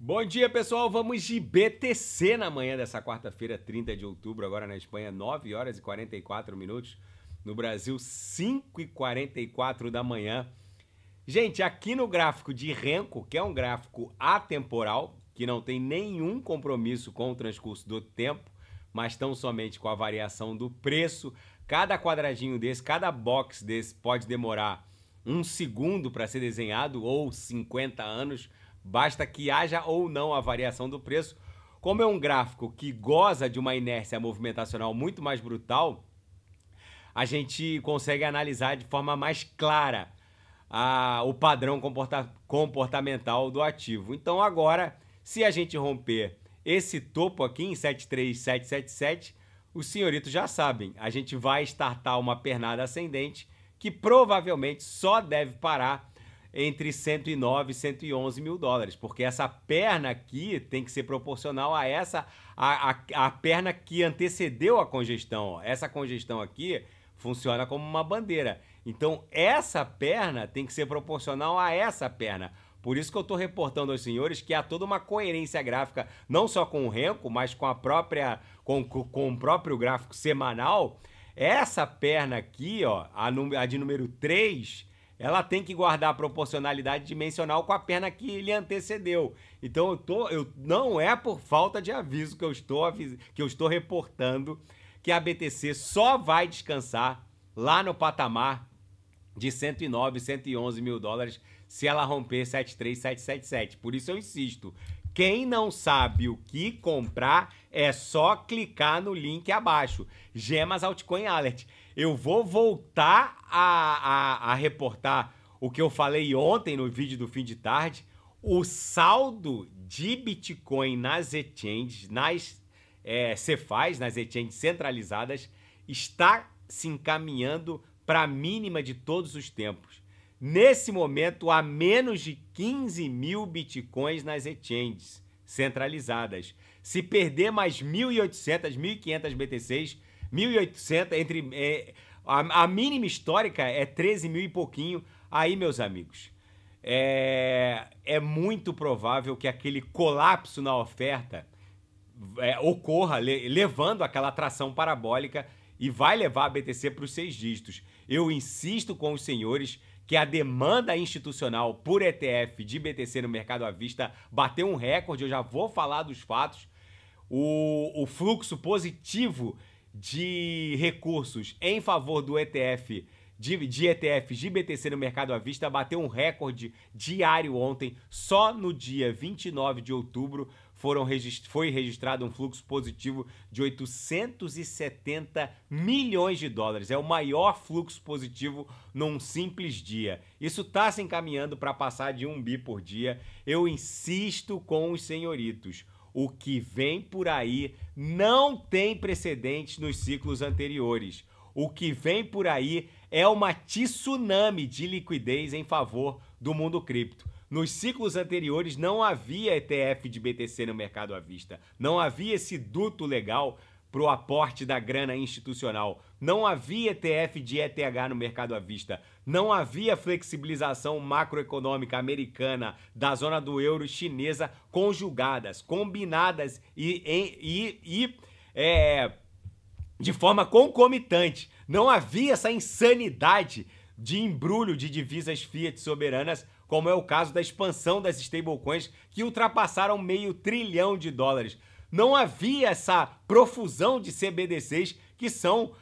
Bom dia, pessoal. Vamos de BTC na manhã dessa quarta-feira, 30 de outubro. Agora na Espanha, 9 horas e 44 minutos. No Brasil, 5 e 44 da manhã. Gente, aqui no gráfico de Renko, que é um gráfico atemporal, que não tem nenhum compromisso com o transcurso do tempo, mas tão somente com a variação do preço. Cada quadradinho desse, cada box desse pode demorar 1 segundo para ser desenhado ou 50 anos. Basta que haja ou não a variação do preço. Como é um gráfico que goza de uma inércia movimentacional muito mais brutal, a gente consegue analisar de forma mais clara o padrão comportamental do ativo. Então agora, se a gente romper esse topo aqui em 73777, os senhoritos já sabem, a gente vai startar uma pernada ascendente que provavelmente só deve parar entre 109 e 111 mil dólares, porque essa perna aqui tem que ser proporcional a a perna que antecedeu a congestão. Essa congestão aqui funciona como uma bandeira. Então, essa perna tem que ser proporcional a essa perna. Por isso que eu estou reportando aos senhores que há toda uma coerência gráfica, não só com o Renko, mas com com o próprio gráfico semanal. Essa perna aqui, ó, a de número 3, ela tem que guardar a proporcionalidade dimensional com a perna que lhe antecedeu. Então não é por falta de aviso que eu estou reportando que a BTC só vai descansar lá no patamar de 109, 111 mil dólares se ela romper 73777. Por isso eu insisto, quem não sabe o que comprar é só clicar no link abaixo, Gemas Altcoin Alert. Eu vou voltar a reportar o que eu falei ontem no vídeo do fim de tarde. O saldo de Bitcoin nas exchanges, nas Cefaz, nas exchanges centralizadas, está se encaminhando para a mínima de todos os tempos. Nesse momento, há menos de 15 mil Bitcoins nas exchanges centralizadas. Se perder mais 1.800, 1.500 BTCs, 1.800, a mínima histórica é 13 mil e pouquinho. Aí, meus amigos, é muito provável que aquele colapso na oferta ocorra, levando aquela atração parabólica e vai levar a BTC para os 6 dígitos. Eu insisto com os senhores que a demanda institucional por ETF de BTC no mercado à vista bateu um recorde. Eu já vou falar dos fatos. O fluxo positivo de recursos em favor do ETF, de ETFs de BTC no mercado à vista bateu um recorde diário ontem. Só no dia 29 de outubro foi registrado um fluxo positivo de 870 milhões de dólares. É o maior fluxo positivo num simples dia. Isso está se encaminhando para passar de 1 bi por dia. Eu insisto com os senhoritos. O que vem por aí não tem precedentes nos ciclos anteriores. O que vem por aí é uma tsunami de liquidez em favor do mundo cripto. Nos ciclos anteriores não havia ETF de BTC no mercado à vista. Não havia esse duto legal para o aporte da grana institucional. Não havia ETF de ETH no mercado à vista. Não havia flexibilização macroeconômica americana, da zona do euro chinesa, conjugadas, combinadas e de forma concomitante. Não havia essa insanidade de embrulho de divisas fiat soberanas, como é o caso da expansão das stablecoins, que ultrapassaram $500 bilhão. Não havia essa profusão de CBDCs, que são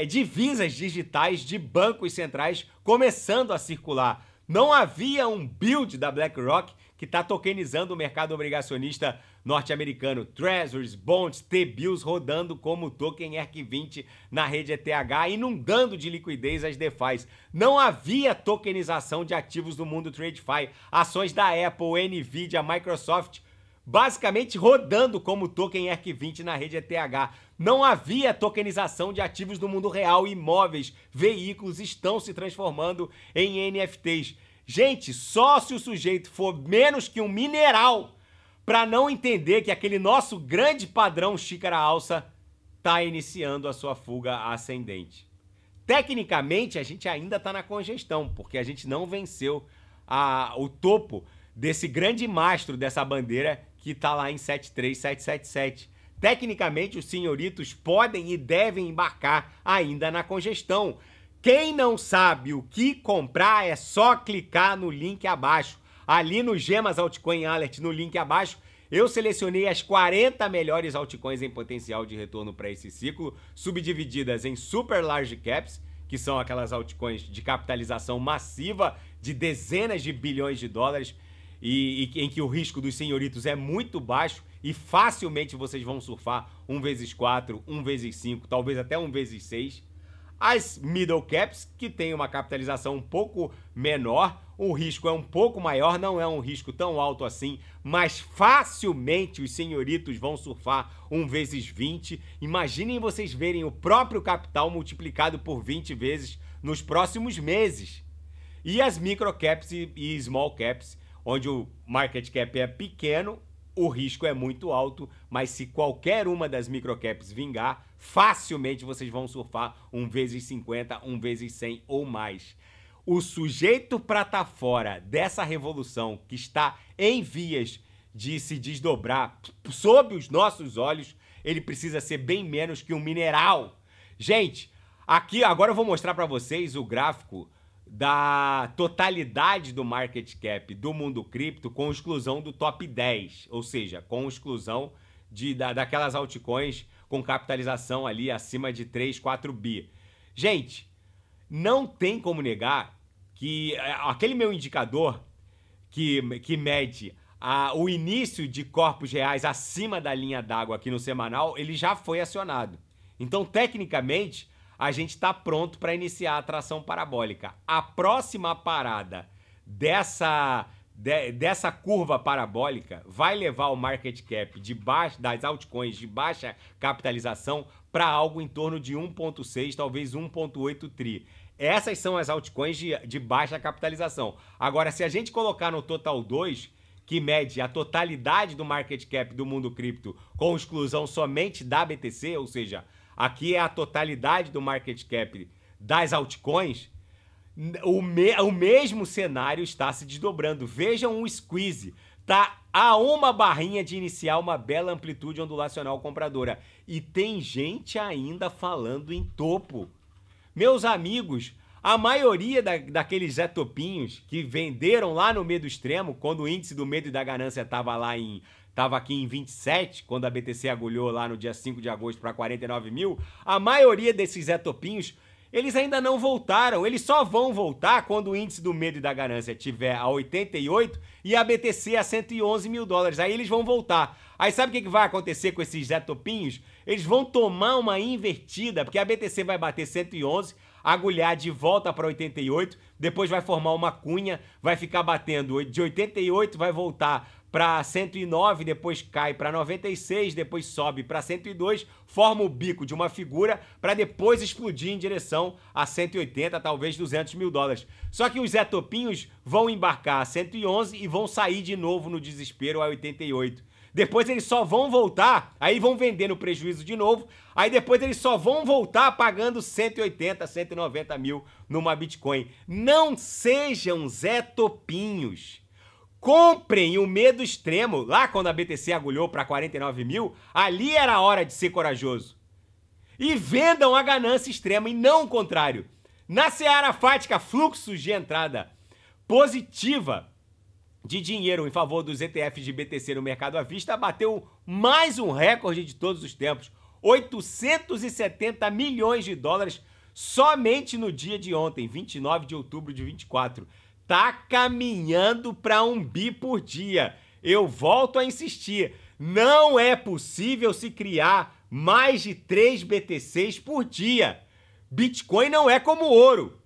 divisas digitais de bancos centrais começando a circular. Não havia um build da BlackRock, que está tokenizando o mercado obrigacionista norte-americano, Treasuries, Bonds, T-Bills rodando como token ERC20 na rede ETH, inundando de liquidez as DeFis. Não havia tokenização de ativos do mundo TradeFi, ações da Apple, Nvidia, Microsoft, basicamente rodando como token ERC20 na rede ETH. Não havia tokenização de ativos do mundo real, imóveis, veículos estão se transformando em NFTs. Gente, só se o sujeito for menos que um mineral para não entender que aquele nosso grande padrão xícara alça está iniciando a sua fuga ascendente. Tecnicamente, a gente ainda está na congestão, porque a gente não venceu o topo desse grande mastro dessa bandeira que está lá em 73777. Tecnicamente, os senhoritos podem e devem embarcar ainda na congestão. Quem não sabe o que comprar é só clicar no link abaixo. Ali no Gemas Altcoin Alert, no link abaixo, eu selecionei as 40 melhores altcoins em potencial de retorno para esse ciclo, subdivididas em Super Large Caps, que são aquelas altcoins de capitalização massiva de dezenas de bilhões de dólares e em que o risco dos senhoritos é muito baixo e facilmente vocês vão surfar 1 vezes 4, 1 vezes 5, talvez até 1 vezes 6. As middle caps, que tem uma capitalização um pouco menor, o risco é um pouco maior, não é um risco tão alto assim, mas facilmente os senhoritos vão surfar 1 vezes 20. Imaginem vocês verem o próprio capital multiplicado por 20 vezes nos próximos meses. E as micro caps e small caps, onde o market cap é pequeno, o risco é muito alto, mas se qualquer uma das microcaps vingar, facilmente vocês vão surfar 1 vezes 50, 1 vezes 100 ou mais. O sujeito para estar fora dessa revolução que está em vias de se desdobrar sob os nossos olhos, ele precisa ser bem menos que um mineral. Gente, aqui agora eu vou mostrar para vocês o gráfico da totalidade do market cap do mundo cripto com exclusão do top 10, ou seja, com exclusão daquelas altcoins com capitalização ali acima de 3, 4 bi. Gente, não tem como negar que aquele meu indicador que mede o início de corpos reais acima da linha d'água aqui no semanal, ele já foi acionado. Então, tecnicamente, a gente está pronto para iniciar a tração parabólica. A próxima parada dessa curva parabólica vai levar o market cap das altcoins de baixa capitalização para algo em torno de 1,6, talvez 1,8 tri. Essas são as altcoins de baixa capitalização. Agora, se a gente colocar no Total 2, que mede a totalidade do market cap do mundo cripto com exclusão somente da BTC, ou seja, aqui é a totalidade do market cap das altcoins, o mesmo cenário está se desdobrando. Vejam o squeeze. Tá a uma barrinha de iniciar uma bela amplitude ondulacional compradora. E tem gente ainda falando em topo. Meus amigos, a maioria daqueles Zé Topinhos que venderam lá no medo extremo, quando o índice do medo e da ganância estava aqui em 27, quando a BTC agulhou lá no dia 5 de agosto para 49 mil, a maioria desses Zé Topinhos, eles ainda não voltaram. Eles só vão voltar quando o índice do medo e da ganância estiver a 88 e a BTC a 111 mil dólares. Aí eles vão voltar. Aí sabe o que vai acontecer com esses Zé Topinhos? Eles vão tomar uma invertida, porque a BTC vai bater 111, agulhar de volta para 88, depois vai formar uma cunha, vai ficar batendo de 88, vai voltar para 109, depois cai para 96, depois sobe para 102, forma o bico de uma figura para depois explodir em direção a 180, talvez 200 mil dólares. Só que os Zé Topinhos vão embarcar a 111 e vão sair de novo no desespero a 88. Depois eles só vão voltar, aí vão vender no prejuízo de novo, aí depois eles só vão voltar pagando 180, 190 mil numa Bitcoin. Não sejam Zé Topinhos. Comprem o medo extremo. Lá quando a BTC agulhou para 49 mil, ali era a hora de ser corajoso. E vendam a ganância extrema e não o contrário. Na seara fática, fluxos de entrada positiva de dinheiro em favor dos ETFs de BTC no mercado à vista bateu mais um recorde de todos os tempos. 870 milhões de dólares somente no dia de ontem, 29 de outubro de 24. Tá caminhando para 1 bi por dia. Eu volto a insistir, não é possível se criar mais de 3 BTCs por dia. Bitcoin não é como ouro.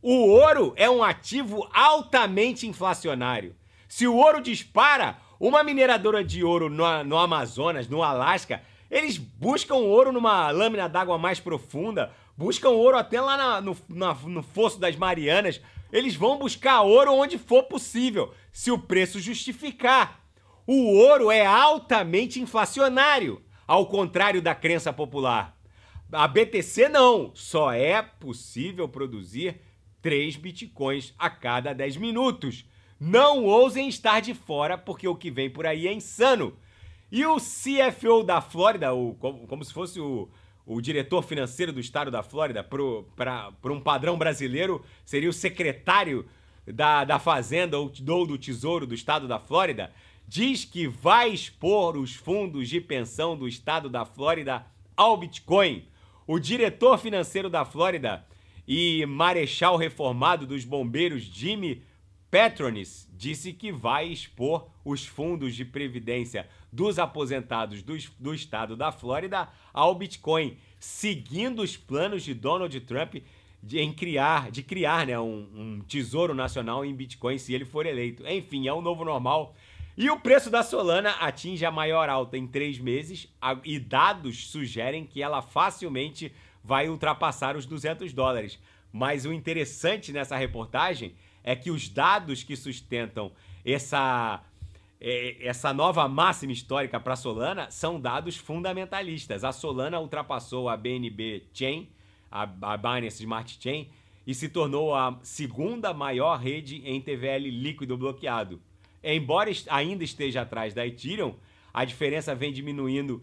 O ouro é um ativo altamente inflacionário. Se o ouro dispara, uma mineradora de ouro no Amazonas, no Alasca, eles buscam ouro numa lâmina d'água mais profunda, buscam ouro até lá no Fosso das Marianas. Eles vão buscar ouro onde for possível, se o preço justificar. O ouro é altamente inflacionário, ao contrário da crença popular. A BTC não, só é possível produzir 3 bitcoins a cada 10 minutos. Não ousem estar de fora, porque o que vem por aí é insano. E o CFO da Flórida, como se fosse o diretor financeiro do estado da Flórida, para um padrão brasileiro, seria o secretário da Fazenda ou do Tesouro do estado da Flórida, diz que vai expor os fundos de pensão do estado da Flórida ao Bitcoin. O diretor financeiro da Flórida e marechal reformado dos bombeiros Jimmy Patronis disse que vai expor os fundos de previdência dos aposentados do estado da Flórida ao Bitcoin, seguindo os planos de Donald Trump de criar, né, um tesouro nacional em Bitcoin se ele for eleito. Enfim, é um novo normal. E o preço da Solana atinge a maior alta em 3 meses e dados sugerem que ela facilmente vai ultrapassar os $200. Mas o interessante nessa reportagem é que os dados que sustentam essa nova máxima histórica para a Solana são dados fundamentalistas. A Solana ultrapassou a BNB Chain, a Binance Smart Chain, e se tornou a segunda maior rede em TVL líquido bloqueado. Embora ainda esteja atrás da Ethereum, a diferença vem diminuindo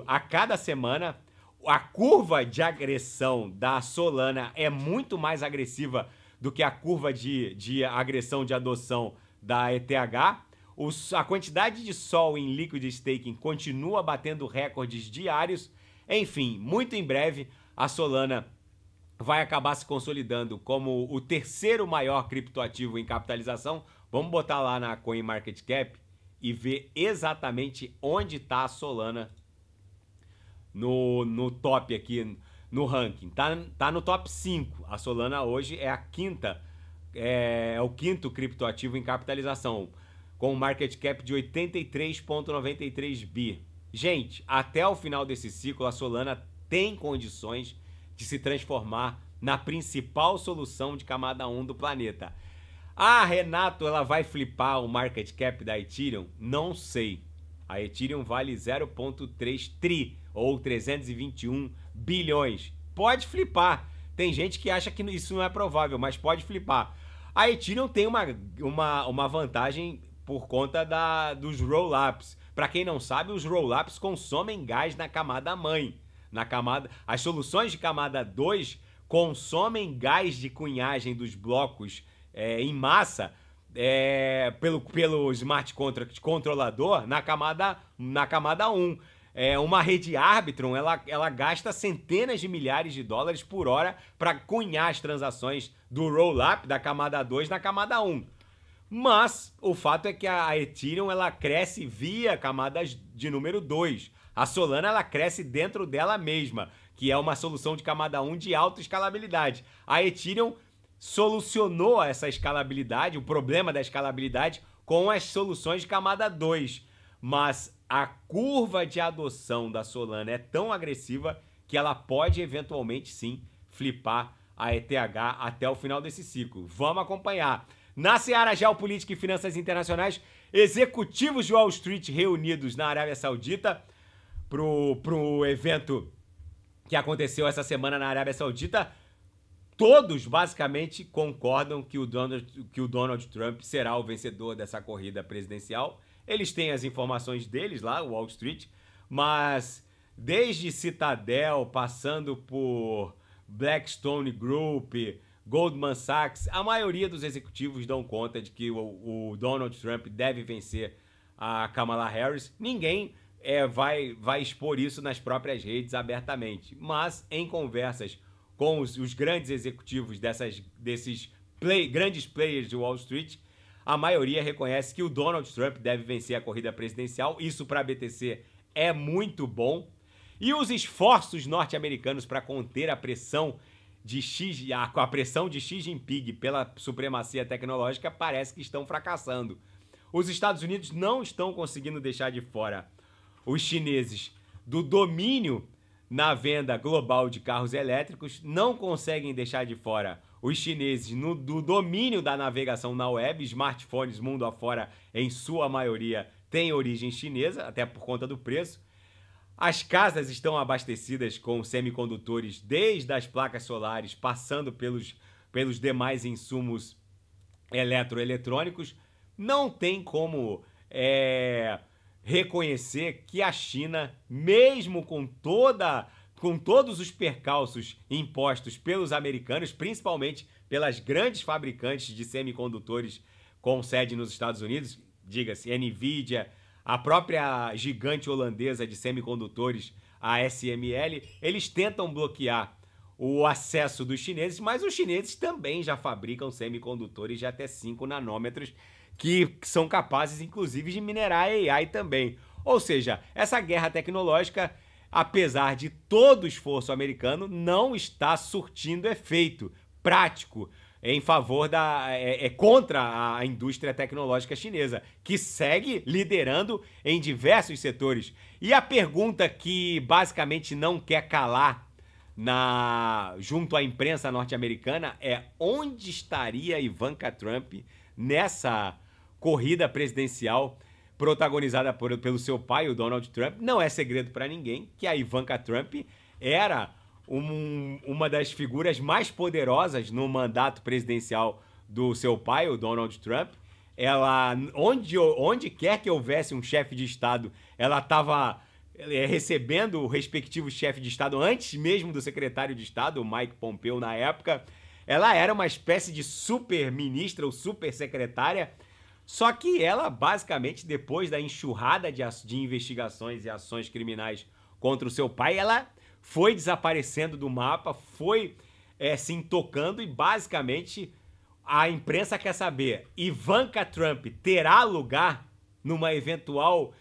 a cada semana. A curva de agressão da Solana é muito mais agressiva do que a curva de agressão de adoção da ETH. A quantidade de Sol em Liquid Staking continua batendo recordes diários. Enfim, muito em breve a Solana vai acabar se consolidando como o terceiro maior criptoativo em capitalização. Vamos botar lá na CoinMarketCap e ver exatamente onde está a Solana no top aqui, no ranking. Tá no top 5. A Solana hoje é a quinta, é o quinto criptoativo em capitalização, com um market cap de 83,93 bi. Gente, até o final desse ciclo, a Solana tem condições de se transformar na principal solução de camada 1 do planeta. Ah, Renato, ela vai flipar o market cap da Ethereum? Não sei. A Ethereum vale 0,3 tri, ou 321 bilhões. Pode flipar. Tem gente que acha que isso não é provável, mas pode flipar. A Ethereum tem uma vantagem por conta dos roll-ups. Para quem não sabe, os roll-ups consomem gás na camada mãe. As soluções de camada 2 consomem gás de cunhagem dos blocos em massa pelo smart contract controlador na camada 1. Uma rede Arbitrum, ela gasta centenas de milhares de dólares por hora para cunhar as transações do roll-up da camada 2 na camada 1. Mas o fato é que a Ethereum ela cresce via camadas de número 2. A Solana ela cresce dentro dela mesma, que é uma solução de camada 1 de alta escalabilidade. A Ethereum solucionou essa escalabilidade, o problema da escalabilidade, com as soluções de camada 2. Mas a curva de adoção da Solana é tão agressiva que ela pode eventualmente sim flipar a ETH até o final desse ciclo. Vamos acompanhar. Na seara geopolítica e finanças internacionais, executivos de Wall Street reunidos na Arábia Saudita pro evento que aconteceu essa semana na Arábia Saudita. Todos basicamente concordam que o Donald Trump será o vencedor dessa corrida presidencial. Eles têm as informações deles lá, o Wall Street, mas desde Citadel, passando por Blackstone Group, Goldman Sachs, a maioria dos executivos dão conta de que o Donald Trump deve vencer a Kamala Harris. Ninguém vai expor isso nas próprias redes abertamente, mas em conversas com os grandes executivos desses grandes players de Wall Street, a maioria reconhece que o Donald Trump deve vencer a corrida presidencial. Isso para a BTC é muito bom. E os esforços norte-americanos para conter a pressão de Xi Jinping pela supremacia tecnológica parece que estão fracassando. Os Estados Unidos não estão conseguindo deixar de fora os chineses do domínio na venda global de carros elétricos, não conseguem deixar de fora os chineses do domínio da navegação na web. Smartphones mundo afora, em sua maioria, têm origem chinesa, até por conta do preço. As casas estão abastecidas com semicondutores, desde as placas solares, passando pelos demais insumos eletroeletrônicos, não tem como reconhecer que a China, mesmo com todos os percalços impostos pelos americanos, principalmente pelas grandes fabricantes de semicondutores com sede nos Estados Unidos, diga-se, Nvidia, a própria gigante holandesa de semicondutores, a ASML, eles tentam bloquear o acesso dos chineses, mas os chineses também já fabricam semicondutores de até 5 nanômetros, que são capazes, inclusive, de minerar AI também. Ou seja, essa guerra tecnológica, apesar de todo o esforço americano, não está surtindo efeito prático em favor contra a indústria tecnológica chinesa, que segue liderando em diversos setores. E a pergunta que basicamente não quer calar junto à imprensa norte-americana é: onde estaria Ivanka Trump nessa corrida presidencial protagonizada pelo seu pai, o Donald Trump? Não é segredo para ninguém que a Ivanka Trump era uma das figuras mais poderosas no mandato presidencial do seu pai, o Donald Trump. Ela, onde quer que houvesse um chefe de Estado, ela estava recebendo o respectivo chefe de Estado antes mesmo do secretário de Estado, o Mike Pompeo, na época. Ela era uma espécie de super ministra ou super secretária, só que ela, basicamente, depois da enxurrada de investigações e ações criminais contra o seu pai, ela foi desaparecendo do mapa, foi se intocando e, basicamente, a imprensa quer saber: Ivanka Trump terá lugar numa eventual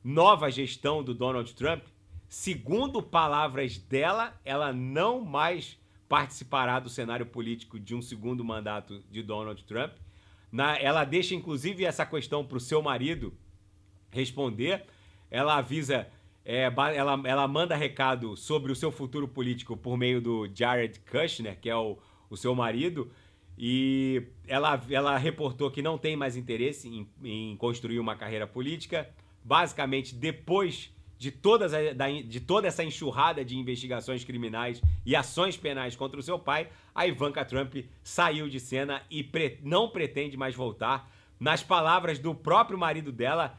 nova gestão do Donald Trump? Segundo palavras dela, ela não mais participará do cenário político de um segundo mandato de Donald Trump. Ela deixa, inclusive, essa questão para o seu marido responder. Ela avisa, ela manda recado sobre o seu futuro político por meio do Jared Kushner, que é o seu marido, e ela reportou que não tem mais interesse em construir uma carreira política. Basicamente, depois de toda essa enxurrada de investigações criminais e ações penais contra o seu pai, a Ivanka Trump saiu de cena e não pretende mais voltar. Nas palavras do próprio marido dela,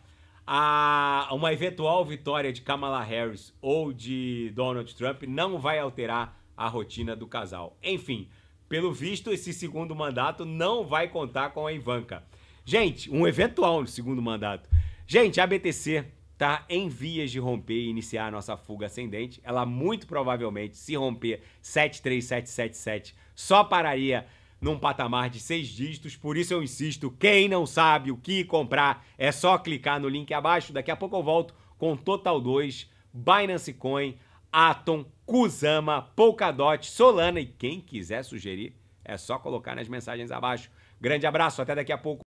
uma eventual vitória de Kamala Harris ou de Donald Trump não vai alterar a rotina do casal. Enfim, pelo visto, esse segundo mandato não vai contar com a Ivanka. Gente, um eventual segundo mandato. Gente, a BTC está em vias de romper e iniciar a nossa fuga ascendente. Ela muito provavelmente, se romper 73777, só pararia num patamar de 6 dígitos. Por isso eu insisto, quem não sabe o que comprar, é só clicar no link abaixo. Daqui a pouco eu volto com Total 2, Binance Coin, Atom, Kusama, Polkadot, Solana, e quem quiser sugerir, é só colocar nas mensagens abaixo. Grande abraço, até daqui a pouco.